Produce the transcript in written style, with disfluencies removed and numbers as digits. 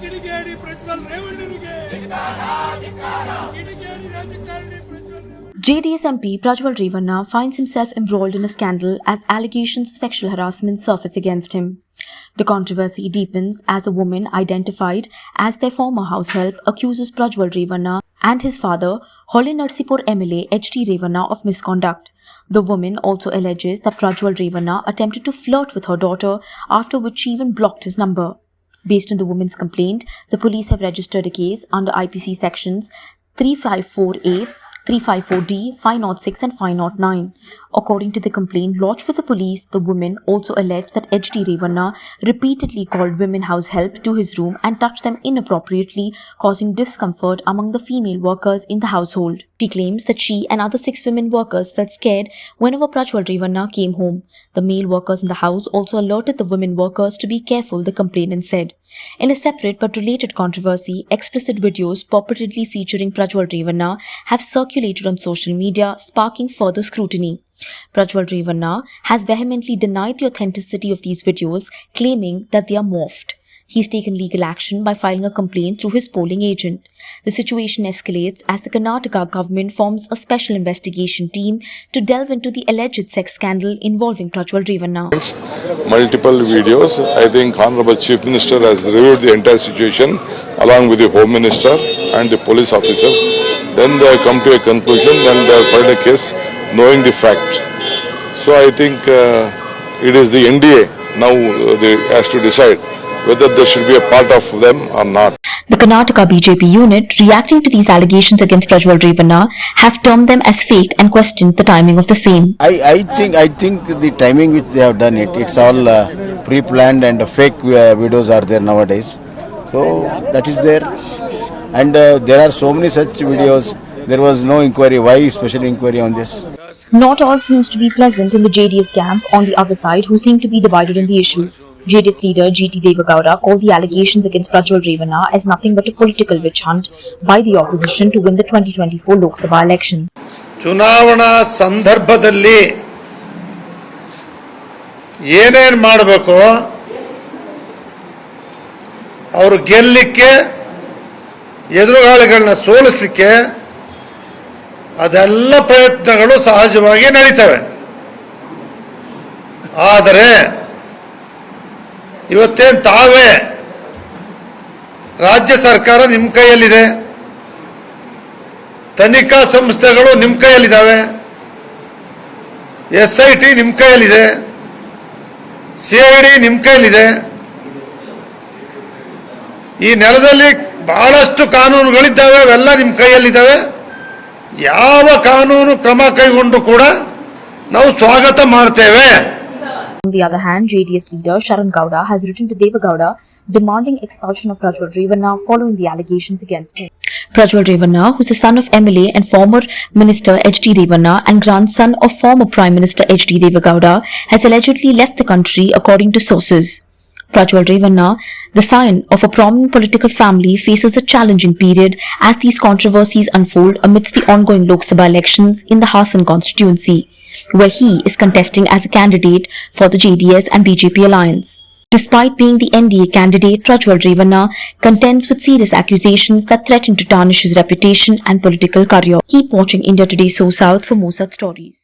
ಕಿಡಿಗೇಡಿ ಪ್ರಜ್ವಲ್ ರೇವಣ್ಣರಿಗೆ ಕಿಡಿಗೇಡಿ ರಾಜಕಾರಣಿ Prajwal JDS MP Prajwal Revanna finds himself embroiled in a scandal as allegations of sexual harassment surface against him. The controversy deepens as a woman identified as their former house help accuses Prajwal Revanna and his father, Holy Narsipur MLA HT Revanna, of misconduct. The woman also alleges that Prajwal Revanna attempted to flirt with her daughter, after which she even blocked his number. Based on the woman's complaint, the police have registered a case under IPC sections 354A, 354D, 506 and 509. According to the complaint lodged with the police, the woman also alleged that HT Revanna repeatedly called women house help to his room and touched them inappropriately, causing discomfort among the female workers in the household. She claims that she and other 6 women workers felt scared whenever Prajwal Revanna came home. The male workers in the house also alerted the women workers to be careful, the complainant said. In a separate but related controversy, explicit videos purportedly featuring Prajwal Revanna have circulated on social media, sparking further scrutiny. Prajwal Revanna has vehemently denied the authenticity of these videos, claiming that they are morphed. He's taken legal action by filing a complaint through his polling agent. The situation escalates as the Karnataka government forms a special investigation team to delve into the alleged sex scandal involving Prajwal Revanna. Multiple videos. I think Honorable Chief Minister has reviewed the entire situation along with the Home Minister and the police officers. Then they come to a conclusion and they filed a case knowing the fact. So I think it is the NDA now they has to decide whether they should be a part of them or not. The Karnataka BJP unit, reacting to these allegations against Prajwal Revanna, have termed them as fake and questioned the timing of the same. I think the timing which they have done it's all pre-planned and fake videos are there nowadays. So that is there, and there are so many such videos. There was no inquiry. Why special inquiry on this? Not all seems to be pleasant in the JDS camp on the other side, who seem to be divided on the issue. JDS leader GT Devagowda called the allegations against Prajwal Revanna as nothing but a political witch hunt by the opposition to win the 2024 Lok Sabha election. ಚುನಾವಣಾ ಸಂದರ್ಭದಲ್ಲಿ ಏನೇನು ಮಾಡಬೇಕು ಅವರು ಗೆಲ್ಲಲಿಕ್ಕೆ ಎದುರುಗಾಳಿಗಳನ್ನ ಸೋಲಿಸಲಿಕ್ಕೆ ಅದೆಲ್ಲ ಪ್ರಯತ್ನಗಳು ಸಹಜವಾಗಿ ನಡೀತವೆ. ಆದರೆ ಇವತ್ತೇನು ತಾವೇ ರಾಜ್ಯ ಸರ್ಕಾರ ನಿಮ್ಮ ಕೈಯಲ್ಲಿದೆ, ತನಿಖಾ ಸಂಸ್ಥೆಗಳು ನಿಮ್ಮ ಕೈಯಲ್ಲಿದ್ದಾವೆ, SIT ನಿಮ್ಮ ಕೈಯಲ್ಲಿದೆ, CID ನಿಮ್ಮ ಕೈಯಲ್ಲಿದೆ. ಈ ನೆಲದಲ್ಲಿ ಬಹಳಷ್ಟು ಕಾನೂನುಗಳಿದ್ದಾವೆ, ಅವೆಲ್ಲ ನಿಮ್ಮ ಕೈಯಲ್ಲಿದ್ದಾವೆ. ಯಾವ ಕಾನೂನು ಕ್ರಮ ಕೈಗೊಂಡು ಕೂಡ ನಾವು ಸ್ವಾಗತ ಮಾಡ್ತೇವೆ. On the other hand, JDS leader Sharan Gowda has written to Devagowda demanding expulsion of Prajwal Revanna following the allegations against him. Prajwal Revanna, who is the son of MLA and former Minister HT Revanna and grandson of former Prime Minister HT Devagowda, has allegedly left the country according to sources. Prajwal Revanna, the scion of a prominent political family, faces a challenging period as these controversies unfold amidst the ongoing Lok Sabha elections in the Hassan constituency, where he is contesting as a candidate for the JDS and BJP alliance. Despite being the NDA candidate, Prajwal Revanna contends with serious accusations that threaten to tarnish his reputation and political career. Keep watching India Today So South for more such stories.